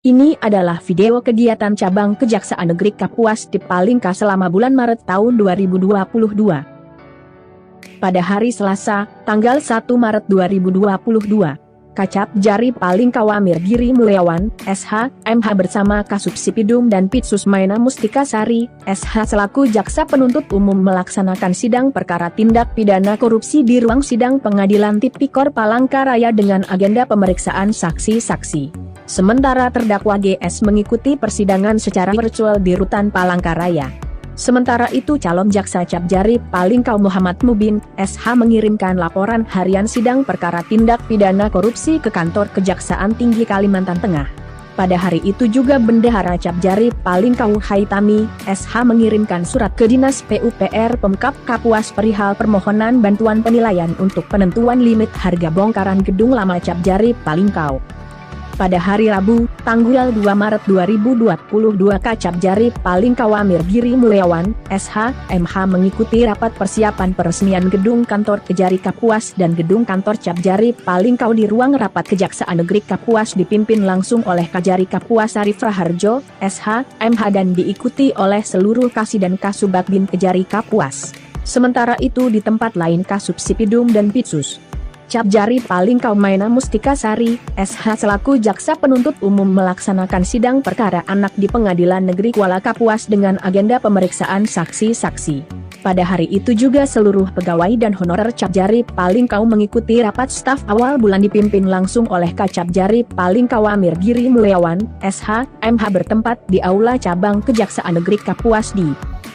Ini adalah video kegiatan cabang Kejaksaan Negeri Kapuas di Palingka selama bulan Maret tahun 2022. Pada hari Selasa, tanggal 1 Maret 2022, Kacap Jari Palingka Wamir Giri Mulyawan, SH, MH bersama Kasubsipidum dan Pitsus Maina Mustika Sari, SH selaku Jaksa Penuntut Umum melaksanakan sidang perkara tindak pidana korupsi di ruang sidang Pengadilan Tipikor Palangkaraya dengan agenda pemeriksaan saksi-saksi. Sementara terdakwa GS mengikuti persidangan secara virtual di Rutan Palangkaraya. Sementara itu calon jaksa Cap Jari Palingka Muhammad Mubin, SH mengirimkan laporan harian sidang perkara tindak pidana korupsi ke kantor Kejaksaan Tinggi Kalimantan Tengah. Pada hari itu juga Bendahara Cap Jari Palingka Haitami, SH mengirimkan surat ke Dinas PUPR Pemkab Kapuas perihal permohonan bantuan penilaian untuk penentuan limit harga bongkaran gedung lama Cap Jari Palingka. Pada hari Rabu, tanggal 2 Maret 2022 Kacap Jari Palingka Wamir Giri Mulyawan, SH, MH mengikuti rapat persiapan peresmian gedung kantor Kejari Kapuas dan gedung kantor Cap Jari Palingka di ruang rapat Kejaksaan Negeri Kapuas dipimpin langsung oleh Kajari Kapuas Arif Raharjo, SH, MH dan diikuti oleh seluruh Kasih dan Kasubag-Bin Kejari Kapuas. Sementara itu di tempat lain Kasubsipidum dan Pitsus Cap Jari Palingka Maina Mustika Sari, SH selaku Jaksa Penuntut Umum melaksanakan sidang perkara anak di Pengadilan Negeri Kuala Kapuas dengan agenda pemeriksaan saksi-saksi. Pada hari itu juga seluruh pegawai dan honorer Cap Jari Palingka mengikuti rapat staf awal bulan dipimpin langsung oleh Kacap Jari Palingka Wamir Giri Mulyawan, SH, MH bertempat di Aula Cabang Kejaksaan Negeri Kapuas di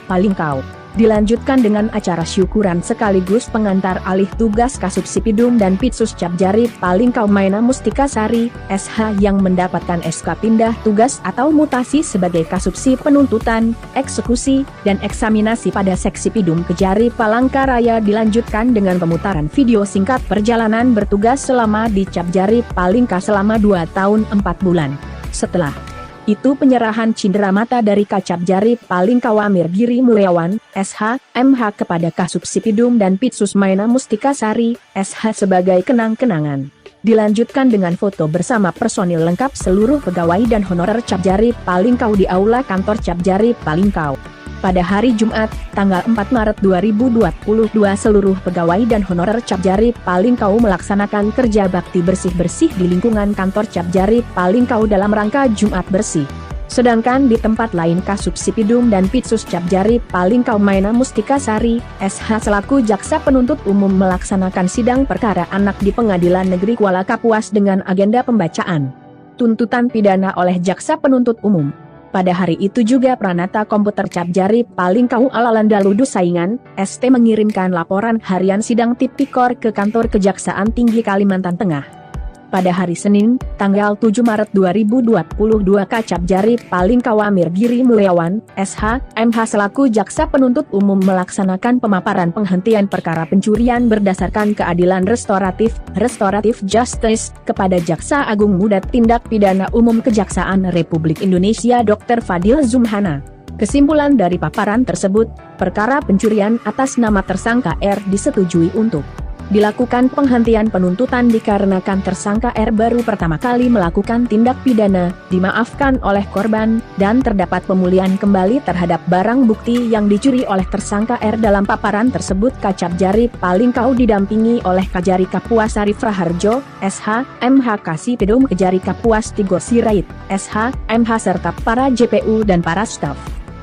Palingka. Dilanjutkan dengan acara syukuran sekaligus pengantar alih tugas Kasubsipidum dan Pitsus Cap Jari Palingka Maina Mustika Sari, SH yang mendapatkan SK pindah tugas atau mutasi sebagai Kasubsi penuntutan, eksekusi, dan eksaminasi pada Seksi Pidum Kejari Palangkaraya dilanjutkan dengan pemutaran video singkat perjalanan bertugas selama di Cap Jari Palingka selama 2 tahun 4 bulan. Setelah itu penyerahan cindera mata dari Kacap Jari Palingka Wamir Giri Mulyawan, SH, MH kepada Kasubsipidum dan Pitsus Maina Mustika Sari, SH sebagai kenang-kenangan. Dilanjutkan dengan foto bersama personil lengkap seluruh pegawai dan honorer Cap Jari Palingka di Aula Kantor Cap Jari Palingka. Pada hari Jumat, tanggal 4 Maret 2022 seluruh pegawai dan honorer Cap Jari Palingka melaksanakan kerja bakti bersih-bersih di lingkungan kantor Cap Jari Palingka dalam rangka Jumat Bersih. Sedangkan di tempat lain Kasubsipidum dan Pitsus Cap Jari Palingka Maina Mustika Sari, SH selaku Jaksa Penuntut Umum melaksanakan sidang perkara anak di Pengadilan Negeri Kuala Kapuas dengan agenda pembacaan tuntutan pidana oleh Jaksa Penuntut Umum. Pada hari itu juga Pranata Komputer Cap Jari Palingka Alalanda Ludus Saingan, ST mengirimkan laporan harian sidang Tipikor ke kantor Kejaksaan Tinggi Kalimantan Tengah. Pada hari Senin, tanggal 7 Maret 2022 Kacap Jari Palingka Wamir Giri Mulyawan, SH, MH selaku Jaksa Penuntut Umum melaksanakan pemaparan penghentian perkara pencurian berdasarkan keadilan restoratif justice kepada Jaksa Agung Muda Tindak Pidana Umum Kejaksaan Republik Indonesia Dr. Fadil Zumhana. Kesimpulan dari paparan tersebut, perkara pencurian atas nama tersangka R disetujui untuk dilakukan penghentian penuntutan dikarenakan tersangka R baru pertama kali melakukan tindak pidana, dimaafkan oleh korban, dan terdapat pemulihan kembali terhadap barang bukti yang dicuri oleh tersangka R. Dalam paparan tersebut Kacap Jari Palingka didampingi oleh Kajari Kapuas Arif Raharjo, SH, MH Kasubsipidum Kejari Kapuas Tigor Sirait, SH, MH serta para JPU dan para staf.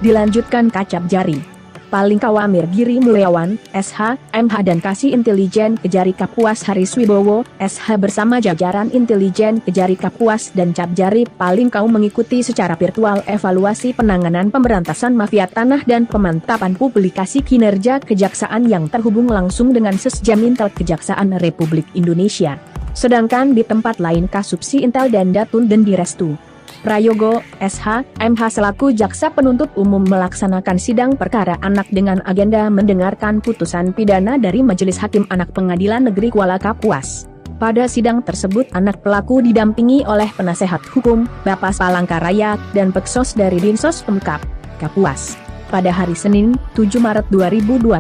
Dilanjutkan Kacap Jari Palingka Wamir Giri Mulyawan, SH, MH dan Kasih Intelijen Kejari Kapuas Haris Wibowo, SH bersama jajaran Intelijen Kejari Kapuas dan Cap Jari Palingka mengikuti secara virtual evaluasi penanganan pemberantasan mafia tanah dan pemantapan publikasi kinerja Kejaksaan yang terhubung langsung dengan Sesjamintel Kejaksaan Republik Indonesia. Sedangkan di tempat lain Kasubsi Intel dan Datun Dendirestu Prayogo, SH, MH selaku Jaksa Penuntut Umum melaksanakan sidang perkara anak dengan agenda mendengarkan putusan pidana dari Majelis Hakim Anak Pengadilan Negeri Kuala Kapuas. Pada sidang tersebut anak pelaku didampingi oleh penasehat hukum, Bapas Palangkaraya, dan Peksos dari Dinsos Pemkab Kapuas. Pada hari Senin, 7 Maret 2022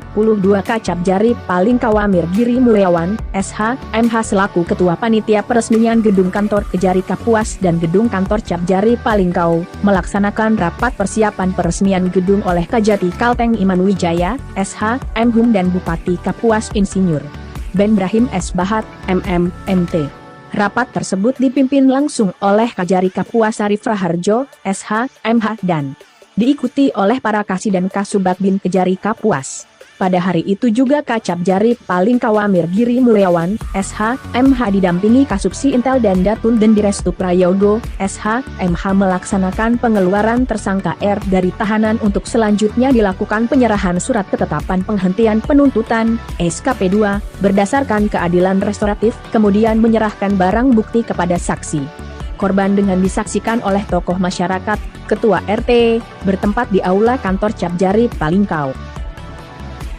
Kacap Jari Palingkau Amir Giri Mulyawan, SH, MH selaku Ketua Panitia Peresmian Gedung Kantor Kejari Kapuas dan Gedung Kantor Cap Jari Palingkau, melaksanakan rapat persiapan peresmian gedung oleh Kajati Kalteng Iman Wijaya, SH, MHum dan Bupati Kapuas Insinyur Ben Brahim S. Bahat, MM, MT. Rapat tersebut dipimpin langsung oleh Kajari Kapuas Arif Raharjo, SH, MH dan diikuti oleh para Kasih dan Kasubag Bin Kejari Kapuas. Pada hari itu juga Kacap Jari Palingkau Amir Giri Mulyawan, SH, MH didampingi Kasubsi Intel dan Datun Dendirestu Prayogo, SH, MH melaksanakan pengeluaran tersangka R dari tahanan untuk selanjutnya dilakukan penyerahan surat ketetapan penghentian penuntutan, SKP 2, berdasarkan keadilan restoratif, kemudian menyerahkan barang bukti kepada saksi. Korban dengan disaksikan oleh tokoh masyarakat, Ketua RT, bertempat di aula kantor Cap Jari Palingkau.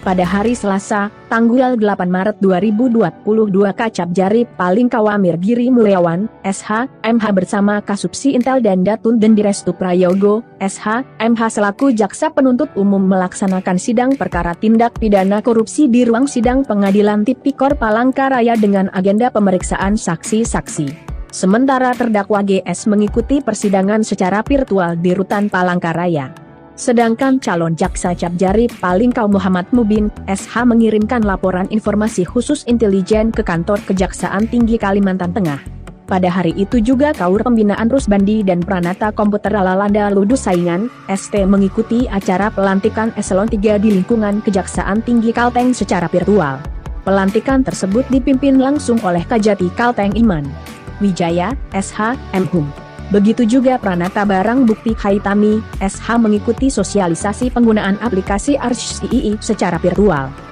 Pada hari Selasa, tanggal 8 Maret 2022 Kacap Jari Palingkau Amir Giri Mulyawan, SH, MH bersama Kasubsi Intel dan Datun Dendirestu Prayogo, SH, MH selaku Jaksa Penuntut Umum melaksanakan sidang perkara tindak pidana korupsi di ruang sidang Pengadilan Tipikor Palangkaraya dengan agenda pemeriksaan saksi-saksi. Sementara terdakwa GS mengikuti persidangan secara virtual di Rutan Palangkaraya. Sedangkan calon jaksa Cap Jari Palingkau Muhammad Mubin, SH mengirimkan laporan informasi khusus intelijen ke kantor Kejaksaan Tinggi Kalimantan Tengah. Pada hari itu juga Kaur Pembinaan Rusbandi dan Pranata Komputer Lalanda Ludus Saingan, ST mengikuti acara pelantikan Eselon 3 di lingkungan Kejaksaan Tinggi Kalteng secara virtual. Pelantikan tersebut dipimpin langsung oleh Kajati Kalteng Iman Wijaya, SH, MHum. Begitu juga Pranata Barang Bukti Haitami, SH mengikuti sosialisasi penggunaan aplikasi RCII secara virtual.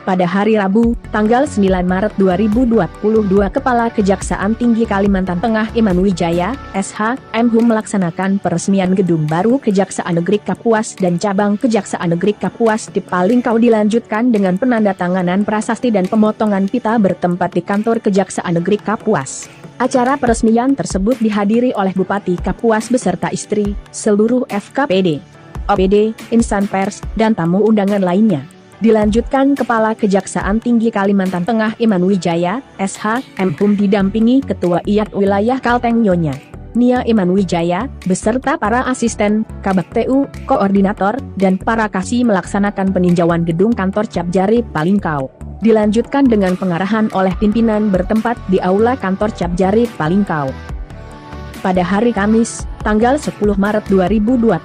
Pada hari Rabu, tanggal 9 Maret 2022 Kepala Kejaksaan Tinggi Kalimantan Tengah Iman Wijaya, SH, MHum melaksanakan peresmian gedung baru Kejaksaan Negeri Kapuas dan cabang Kejaksaan Negeri Kapuas di Palingkau dilanjutkan dengan penandatanganan prasasti dan pemotongan pita bertempat di kantor Kejaksaan Negeri Kapuas. Acara peresmian tersebut dihadiri oleh Bupati Kapuas beserta istri, seluruh FKPD, OPD, insan pers, dan tamu undangan lainnya. Dilanjutkan Kepala Kejaksaan Tinggi Kalimantan Tengah Iman Wijaya, SH, MHum didampingi Ketua IAT Wilayah Kalteng Nyonya Nia Iman Wijaya, beserta para asisten, Kabak TU, koordinator, dan para kasih melaksanakan peninjauan gedung kantor Cap Jari Palingkau. Dilanjutkan dengan pengarahan oleh pimpinan bertempat di aula kantor Cap Jari Palingkau. Pada hari Kamis, tanggal 10 Maret 2022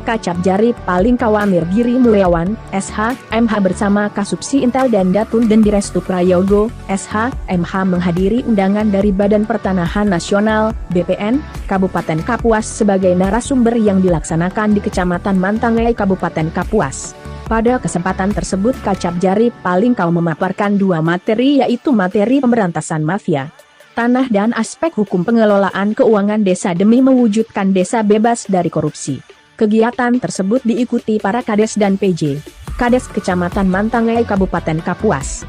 Kacap Jari Palingkau Amir Giri Mulyawan, SH, MH bersama Kasubsi Intel dan Datun Dendirestu Prayogo, SH, MH menghadiri undangan dari Badan Pertanahan Nasional, BPN, Kabupaten Kapuas sebagai narasumber yang dilaksanakan di Kecamatan Mantangai Kabupaten Kapuas. Pada kesempatan tersebut Kacap Jari Palingkau memaparkan dua materi yaitu materi pemberantasan mafia tanah dan aspek hukum pengelolaan keuangan desa demi mewujudkan desa bebas dari korupsi. Kegiatan tersebut diikuti para Kades dan PJ, Kades Kecamatan Mantangai Kabupaten Kapuas.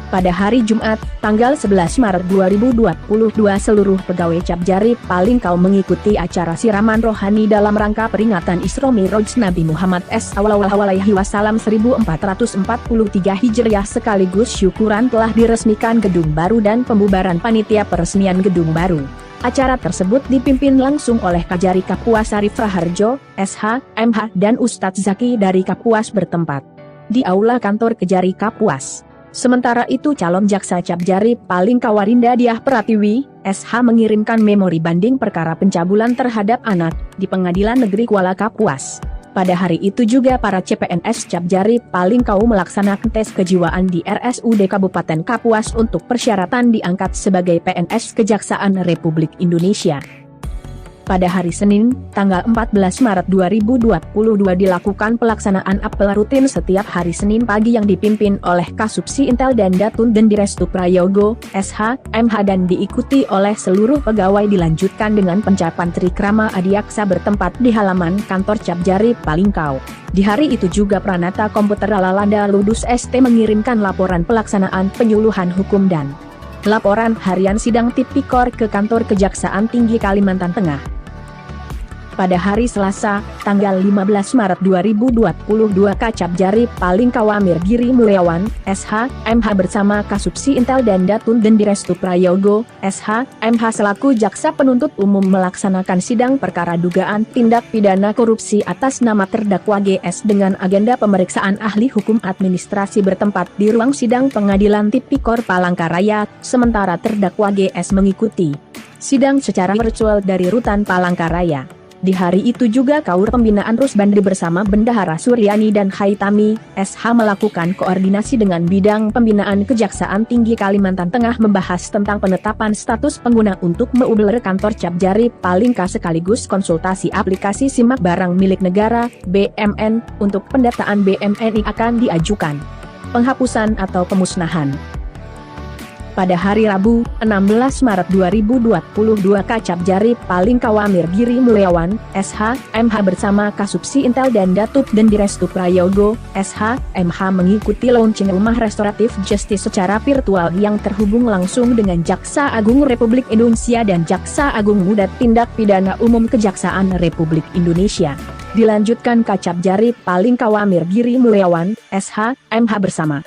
Pada hari Jumat, tanggal 11 Maret 2022 seluruh pegawai Cap Jari Palingkau mengikuti acara siraman rohani dalam rangka peringatan Isra Mi'raj Nabi Muhammad SAW 1443 Hijriah sekaligus syukuran telah diresmikan gedung baru dan pembubaran panitia peresmian gedung baru. Acara tersebut dipimpin langsung oleh Kajari Kapuas Arif Raharjo, SH, MH dan Ustadz Zaki dari Kapuas bertempat di aula kantor Kejari Kapuas. Sementara itu calon jaksa Cap Jari Palingkau Warinda Diah Pratiwi, SH mengirimkan memori banding perkara pencabulan terhadap anak di Pengadilan Negeri Kuala Kapuas. Pada hari itu juga para CPNS Cap Jari Palingkau melaksanakan tes kejiwaan di RSUD Kabupaten Kapuas untuk persyaratan diangkat sebagai PNS Kejaksaan Republik Indonesia. Pada hari Senin, tanggal 14 Maret 2022 dilakukan pelaksanaan apel rutin setiap hari Senin pagi yang dipimpin oleh Kasubsi Intel dan Datun Dendirestu Prayogo, SH, MH dan diikuti oleh seluruh pegawai dilanjutkan dengan pencapan Trikrama Adiaksa bertempat di halaman kantor Cap Jari Palingkau. Di hari itu juga Pranata Komputer Lalanda Ludus ST mengirimkan laporan pelaksanaan penyuluhan hukum dan laporan harian sidang tipikor ke kantor Kejaksaan Tinggi Kalimantan Tengah. Pada hari Selasa, tanggal 15 Maret 2022 Kacap Jari Palingkau Amir Giri Mulyawan, SH, MH bersama Kasubsi Intel dan Datun Dendirestu Prayogo, SH, MH selaku Jaksa Penuntut Umum melaksanakan sidang perkara dugaan tindak pidana korupsi atas nama terdakwa GS dengan agenda pemeriksaan ahli hukum administrasi bertempat di ruang sidang Pengadilan Tipikor Palangkaraya, sementara terdakwa GS mengikuti sidang secara virtual dari Rutan Palangkaraya. Di hari itu juga Kaur Pembinaan Rusbandri bersama Bendahara Suryani dan Haitami, SH melakukan koordinasi dengan Bidang Pembinaan Kejaksaan Tinggi Kalimantan Tengah membahas tentang penetapan status pengguna untuk meubler kantor Cap Jari Palingka sekaligus konsultasi aplikasi simak barang milik negara, BMN, untuk pendataan BMN akan diajukan penghapusan atau pemusnahan. Pada hari Rabu, 16 Maret 2022 Kacap Jari Palingkau Amir Giri Mulyawan, SH, MH bersama Kasubsi Intel dan Datun Dendirestu Prayogo, SH, MH mengikuti launching Rumah Restoratif Justice secara virtual yang terhubung langsung dengan Jaksa Agung Republik Indonesia dan Jaksa Agung Muda Tindak Pidana Umum Kejaksaan Republik Indonesia. Dilanjutkan Kacap Jari Palingkau Amir Giri Mulyawan, SH, MH bersama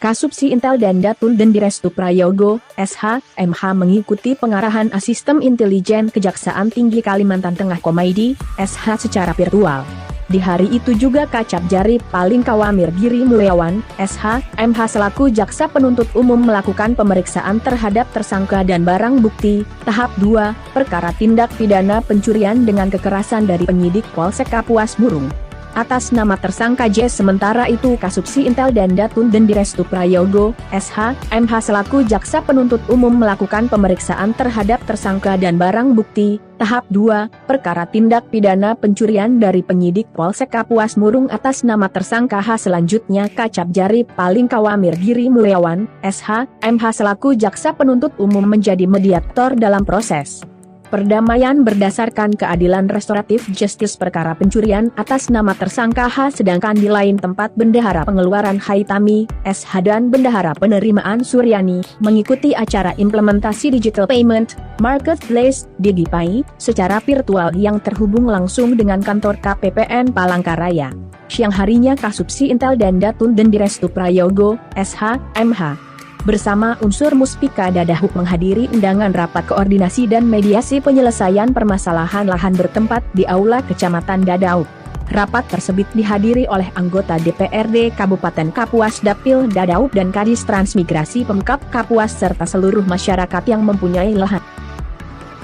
Kasubsi Intel dan Datun Dendirestu Prayogo, SH, MH mengikuti pengarahan Asisten Intelijen Kejaksaan Tinggi Kalimantan Tengah Komaidi, SH secara virtual. Di hari itu juga Kacap Jari Palingkau Amir Giri Mulyawan, SH, MH selaku Jaksa Penuntut Umum melakukan pemeriksaan terhadap tersangka dan barang bukti, tahap 2, perkara tindak pidana pencurian dengan kekerasan dari penyidik Polsek Kapuas Burung. Atas nama tersangka J. Sementara itu Kasubsi Intel dan Datun Dendirestu Prayogo, SH, MH selaku Jaksa Penuntut Umum melakukan pemeriksaan terhadap tersangka dan barang bukti, tahap 2, perkara tindak pidana pencurian dari penyidik Polsek Kapuas Murung atas nama tersangka H. Selanjutnya Kacap Jari Palingkau Amir Giri Mulyawan, SH, MH selaku Jaksa Penuntut Umum menjadi mediator dalam proses perdamaian berdasarkan keadilan restoratif justice perkara pencurian atas nama tersangka H, sedangkan di lain tempat Bendahara Pengeluaran Haitami, SH dan Bendahara Penerimaan Suryani mengikuti acara implementasi Digital Payment Marketplace DigiPay secara virtual yang terhubung langsung dengan kantor KPPN Palangkaraya. Siang harinya Kasubsi Intel dan Datun Dendirestu Prayogo, SH, MH bersama unsur Muspika Dadahub menghadiri undangan rapat koordinasi dan mediasi penyelesaian permasalahan lahan bertempat di Aula Kecamatan Dadahub. Rapat tersebut dihadiri oleh anggota DPRD Kabupaten Kapuas Dapil Dadahub dan Kadis Transmigrasi Pemkab Kapuas serta seluruh masyarakat yang mempunyai lahan.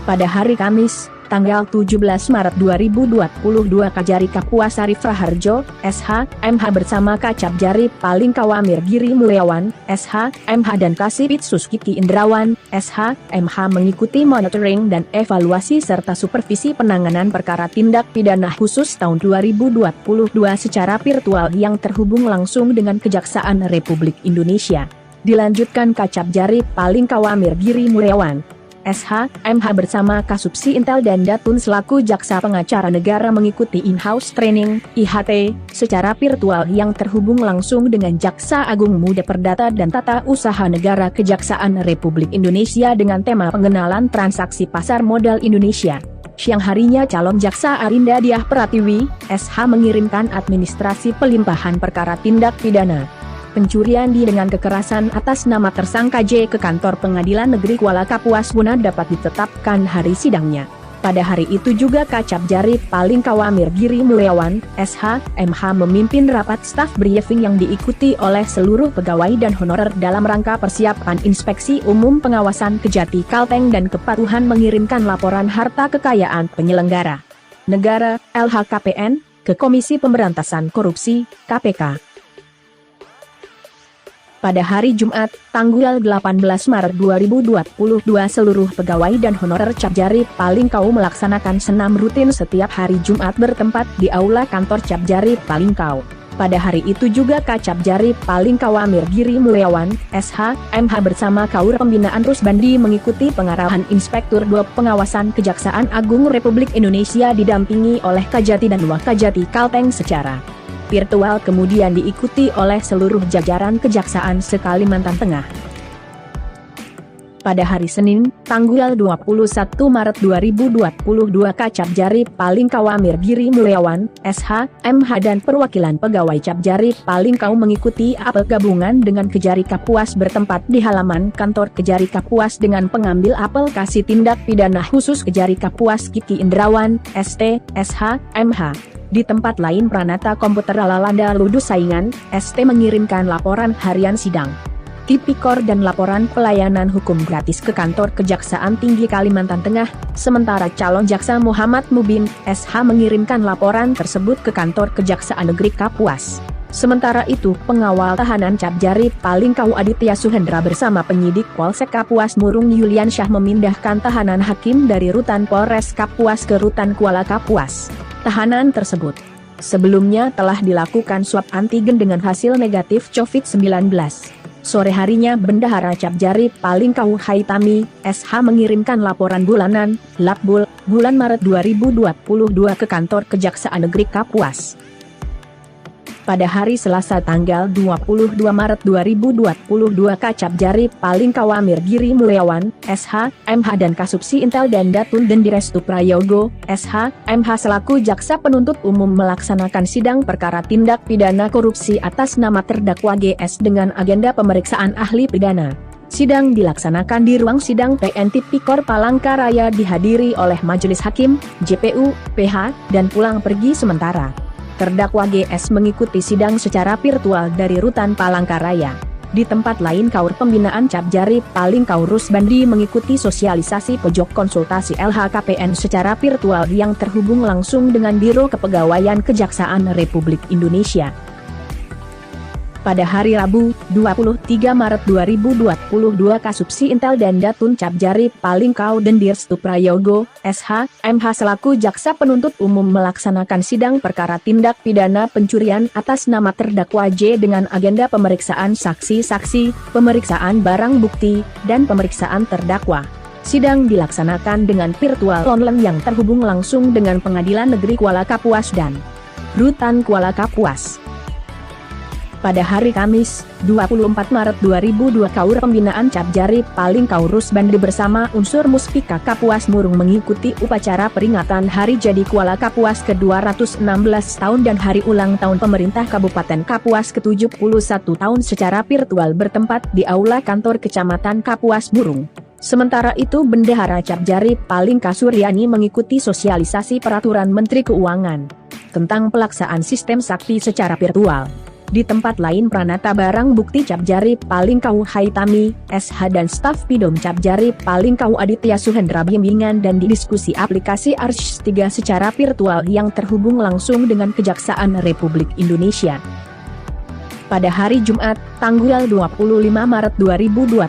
Pada hari Kamis, tanggal 17 Maret 2022 Kajari Kapuas Arif Raharjo, SH, MH bersama Kacap Jari Palingkau Amir Giri Mulyawan, SH, MH dan Kasibit Suskiki Indrawan, SH, MH mengikuti monitoring dan evaluasi serta supervisi penanganan perkara tindak pidana khusus tahun 2022 secara virtual yang terhubung langsung dengan Kejaksaan Republik Indonesia. Dilanjutkan Kacap Jari Palingkau Amir Giri Mulyawan, SH, MH bersama Kasubsi Intel dan Datun selaku Jaksa Pengacara Negara mengikuti in-house training, IHT, secara virtual yang terhubung langsung dengan Jaksa Agung Muda Perdata dan Tata Usaha Negara Kejaksaan Republik Indonesia dengan tema pengenalan transaksi pasar modal Indonesia. Siang harinya calon Jaksa Arinda Diah Pratiwi, SH mengirimkan administrasi pelimpahan perkara tindak pidana pencurian dengan kekerasan atas nama tersangka J ke kantor Pengadilan Negeri Kuala Kapuas guna dapat ditetapkan hari sidangnya. Pada hari itu juga Kacap Jari Palingkau Amir Giri Mulyawan, SH, MH memimpin rapat staff briefing yang diikuti oleh seluruh pegawai dan honorer dalam rangka persiapan Inspeksi Umum Pengawasan Kejati Kalteng dan kepatuhan mengirimkan laporan harta kekayaan penyelenggara negara, LHKPN, ke Komisi Pemberantasan Korupsi, KPK. Pada hari Jumat, tanggal 18 Maret 2022 seluruh pegawai dan honorer Cap Jari Palingkau melaksanakan senam rutin setiap hari Jumat bertempat di Aula Kantor Cap Jari Palingkau. Pada hari itu juga Kacap Jari Palingkau Amir Giri Mulyawan, SH, MH bersama Kaur Pembinaan Rusbandri mengikuti pengarahan Inspektur 2 Pengawasan Kejaksaan Agung Republik Indonesia didampingi oleh Kajati dan Wakajati Kalteng secara virtual kemudian diikuti oleh seluruh jajaran Kejaksaan se-Kalimantan Tengah. Pada hari Senin, tanggal 21 Maret 2022 Capjari Palingkau Amir Giri Mulyawan, SH, MH dan perwakilan pegawai Capjari Palingkau mengikuti apel gabungan dengan Kejari Kapuas bertempat di halaman kantor Kejari Kapuas dengan pengambil apel kasih tindak pidana khusus Kejari Kapuas Kiki Indrawan, ST, SH, MH. Di tempat lain Pranata Komputer Alalanda Ludus Saingan, ST mengirimkan laporan harian sidang tipikor dan laporan pelayanan hukum gratis ke kantor Kejaksaan Tinggi Kalimantan Tengah, sementara calon jaksa Muhammad Mubin, SH mengirimkan laporan tersebut ke kantor Kejaksaan Negeri Kapuas. Sementara itu, pengawal tahanan Capjari Palingkau Aditya Suhendra bersama penyidik Polsek Kapuas Murung Yulian Syah memindahkan tahanan hakim dari Rutan Polres Kapuas ke Rutan Kuala Kapuas. Tahanan tersebut sebelumnya telah dilakukan swab antigen dengan hasil negatif COVID-19. Sore harinya Bendahara Capjari Palingkau Haitami, SH mengirimkan laporan bulanan, Lakbul, bulan Maret 2022 ke kantor Kejaksaan Negeri Kapuas. Pada hari Selasa tanggal 22 Maret 2022 Capjari Palingkau Amir Giri Mulyawan, SH, MH dan Kasubsi Intel dan Datun Dendirestu Prayogo, SH, MH selaku jaksa penuntut umum melaksanakan sidang perkara tindak pidana korupsi atas nama terdakwa GS dengan agenda pemeriksaan ahli pidana. Sidang dilaksanakan di ruang sidang PN Tipikor Palangkaraya dihadiri oleh Majelis Hakim, JPU, PH, dan pulang pergi sementara. Terdakwa GS mengikuti sidang secara virtual dari Rutan Palangkaraya. Di tempat lain Kaur Pembinaan Capjari Palingkau Rusbandi mengikuti sosialisasi pojok konsultasi LHKPN secara virtual yang terhubung langsung dengan Biro Kepegawaian Kejaksaan Republik Indonesia. Pada hari Rabu, 23 Maret 2022 Kasubsi Intel dan Datun Capjari Palingkau Dendirestu Prayogo, SH, MH selaku jaksa penuntut umum melaksanakan sidang perkara tindak pidana pencurian atas nama terdakwa J dengan agenda pemeriksaan saksi-saksi, pemeriksaan barang bukti, dan pemeriksaan terdakwa. Sidang dilaksanakan dengan virtual online yang terhubung langsung dengan Pengadilan Negeri Kuala Kapuas dan Rutan Kuala Kapuas. Pada hari Kamis, 24 Maret 2002 Kaur Pembinaan Capjari Palingkau Rusbandi bersama unsur Muspika Kapuas Murung mengikuti upacara peringatan Hari Jadi Kuala Kapuas ke-216 tahun dan Hari Ulang Tahun Pemerintah Kabupaten Kapuas ke-71 tahun secara virtual bertempat di Aula Kantor Kecamatan Kapuas Murung. Sementara itu Bendahara Capjari Palingkau Suryani mengikuti sosialisasi Peraturan Menteri Keuangan tentang pelaksanaan sistem sakti secara virtual. Di tempat lain Pranata Barang Bukti Capjari Palingkau Haitami, SH dan staf Pidom Capjari Palingkau Aditya Suhendra bimbingan dan diskusi aplikasi ARS3 secara virtual yang terhubung langsung dengan Kejaksaan Republik Indonesia. Pada hari Jumat, tanggal 25 Maret 2022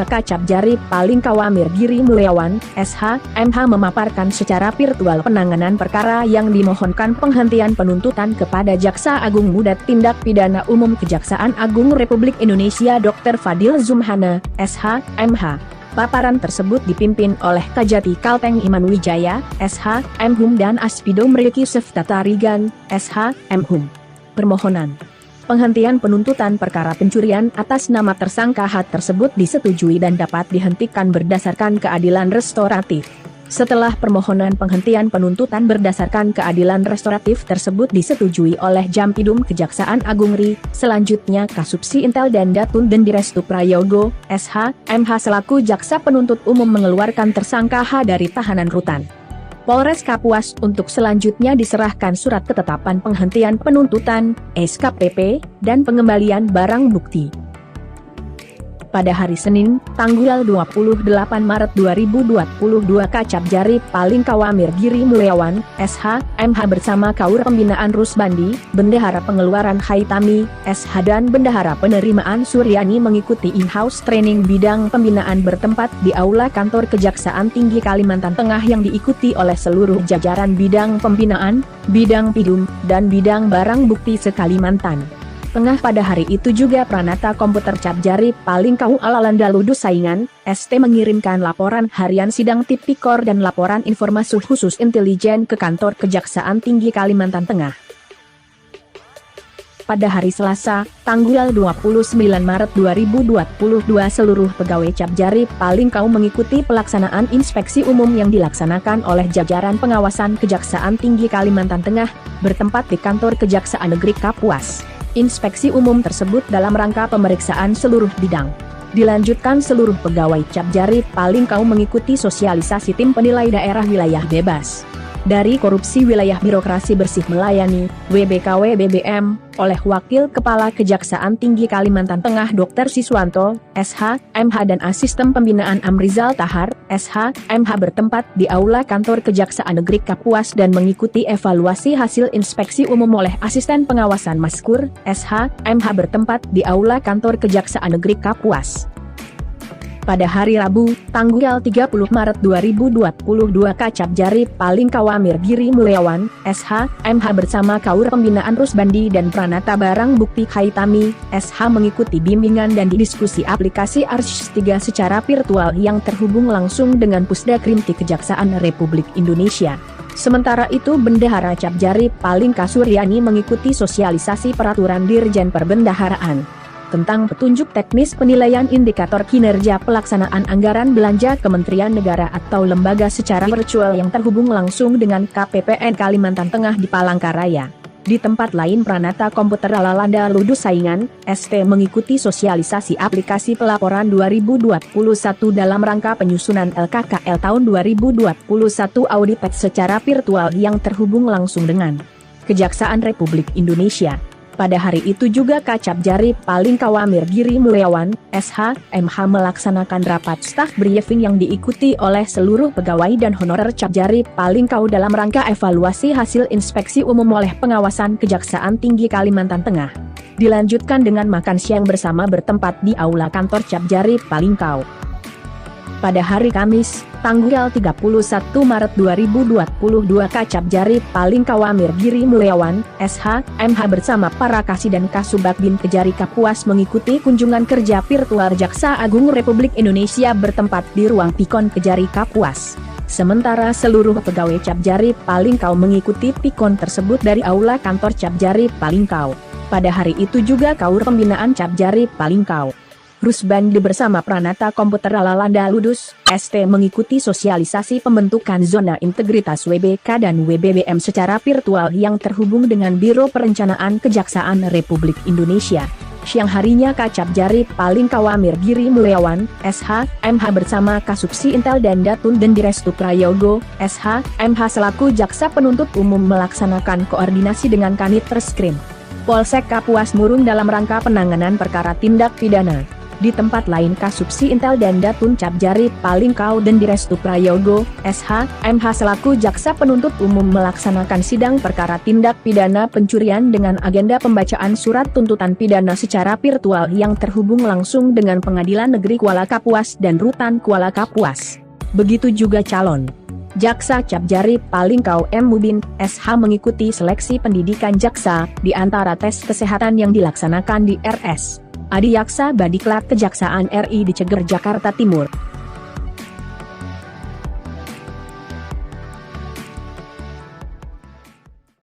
Capjari Palingkau Amir Giri Mulyawan, SH, MH memaparkan secara virtual penanganan perkara yang dimohonkan penghentian penuntutan kepada Jaksa Agung Muda Tindak Pidana Umum Kejaksaan Agung Republik Indonesia Dr. Fadil Zumhana, SH, MH. Paparan tersebut dipimpin oleh Kajati Kalteng Iman Wijaya, SH, MHum dan Aspidom Reki Seftatarigan, SH, MHum. Permohonan penghentian penuntutan perkara pencurian atas nama tersangka H tersebut disetujui dan dapat dihentikan berdasarkan keadilan restoratif. Setelah permohonan penghentian penuntutan berdasarkan keadilan restoratif tersebut disetujui oleh Jampidum Kejaksaan Agung RI, selanjutnya Kasubsi Intel dan Datun Dendirestu Prayogo, SH, MH selaku jaksa penuntut umum mengeluarkan tersangka H dari tahanan rutan Polres Kapuas untuk selanjutnya diserahkan surat ketetapan penghentian penuntutan, SKPP, dan pengembalian barang bukti. Pada hari Senin, tanggal 28 Maret 2022 Capjari Palingkau Amir Giri Mulyawan, SH, MH bersama Kaur Pembinaan Rusbandi, Bendahara Pengeluaran Haitami, SH dan Bendahara Penerimaan Suryani mengikuti in-house training bidang pembinaan bertempat di Aula Kantor Kejaksaan Tinggi Kalimantan Tengah yang diikuti oleh seluruh jajaran bidang pembinaan, bidang pidum, dan bidang barang bukti se-Kalimantan Tengah. Pada hari itu juga Pranata Komputer Capjari Palingkau Alalanda Ludus Saingan, ST mengirimkan laporan harian sidang tipikor dan laporan informasi khusus intelijen ke kantor Kejaksaan Tinggi Kalimantan Tengah. Pada hari Selasa, tanggal 29 Maret 2022 seluruh pegawai Capjari Palingkau mengikuti pelaksanaan inspeksi umum yang dilaksanakan oleh jajaran pengawasan Kejaksaan Tinggi Kalimantan Tengah, bertempat di kantor Kejaksaan Negeri Kapuas. Inspeksi umum tersebut dalam rangka pemeriksaan seluruh bidang. Dilanjutkan seluruh pegawai Capjari Palingkau mengikuti sosialisasi tim penilai daerah wilayah bebas dari korupsi wilayah birokrasi bersih melayani WBKW BBM oleh Wakil Kepala Kejaksaan Tinggi Kalimantan Tengah Dr. Siswanto, SH, MH dan Asisten Pembinaan Amrizal Tahar, SH, MH bertempat di Aula Kantor Kejaksaan Negeri Kapuas dan mengikuti evaluasi hasil inspeksi umum oleh Asisten Pengawasan Maskur, SH, MH bertempat di Aula Kantor Kejaksaan Negeri Kapuas. Pada hari Rabu, tanggal 30 Maret 2022 Capjari Palingkau Amir Giri Mulyawan, SH, MH bersama Kaur Pembinaan Rusbandi dan Pranata Barang Bukti Haitami, SH mengikuti bimbingan dan diskusi aplikasi ARS 3 secara virtual yang terhubung langsung dengan Pusdakrimti Kejaksaan Republik Indonesia. Sementara itu Bendahara Capjari Palingkau Suryani mengikuti sosialisasi peraturan Dirjen Perbendaharaan tentang petunjuk teknis penilaian indikator kinerja pelaksanaan anggaran belanja Kementerian Negara atau lembaga secara virtual yang terhubung langsung dengan KPPN Kalimantan Tengah di Palangkaraya. Di tempat lain Pranata Komputer Lalanda Ludus Saingan, ST mengikuti sosialisasi aplikasi pelaporan 2021 dalam rangka penyusunan LKKL tahun 2021 Audit secara virtual yang terhubung langsung dengan Kejaksaan Republik Indonesia. Pada hari itu juga Capjari Palingkau Amir Giri Mulyawan, SH, MH melaksanakan rapat staff briefing yang diikuti oleh seluruh pegawai dan honorer Capjari Palingkau dalam rangka evaluasi hasil inspeksi umum oleh pengawasan Kejaksaan Tinggi Kalimantan Tengah. Dilanjutkan dengan makan siang bersama bertempat di Aula Kantor Capjari Palingkau. Pada hari Kamis, tanggal 31 Maret 2022 Capjari Palingkau Amir Giri Mulyawan, SH, MH bersama para Kasih dan Kasubag Kejari Kapuas mengikuti kunjungan kerja virtual Jaksa Agung Republik Indonesia bertempat di ruang Pikon Kejari Kapuas. Sementara seluruh pegawai Capjari Palingkau mengikuti Pikon tersebut dari Aula Kantor Capjari Palingkau. Pada hari itu juga Kaur Pembinaan Capjari Palingkau Rusbandi bersama Pranata Komputer Lalanda Ludus, ST mengikuti sosialisasi pembentukan Zona Integritas WBK dan WBBM secara virtual yang terhubung dengan Biro Perencanaan Kejaksaan Republik Indonesia. Siang harinya Capjari Palingkau Amir Giri Mulyawan, SH, MH bersama Kasubsi Intel dan Datun Dendirestu Prayogo, SH, MH selaku Jaksa Penuntut Umum melaksanakan koordinasi dengan Kanit Reskrim Polsek Kapuas Murung dalam rangka penanganan perkara tindak pidana. Di tempat lain Kasubsi Intel dan Datun Capjari Palingkau Dendirestu Prayogo, SH, MH selaku Jaksa Penuntut Umum melaksanakan sidang perkara tindak pidana pencurian dengan agenda pembacaan surat tuntutan pidana secara virtual yang terhubung langsung dengan Pengadilan Negeri Kuala Kapuas dan Rutan Kuala Kapuas. Begitu juga calon Jaksa Capjari Palingkau M. Mubin, SH mengikuti seleksi pendidikan jaksa, di antara tes kesehatan yang dilaksanakan di RS Adi Yaksa Badiklat Kejaksaan RI di Ceger, Jakarta Timur.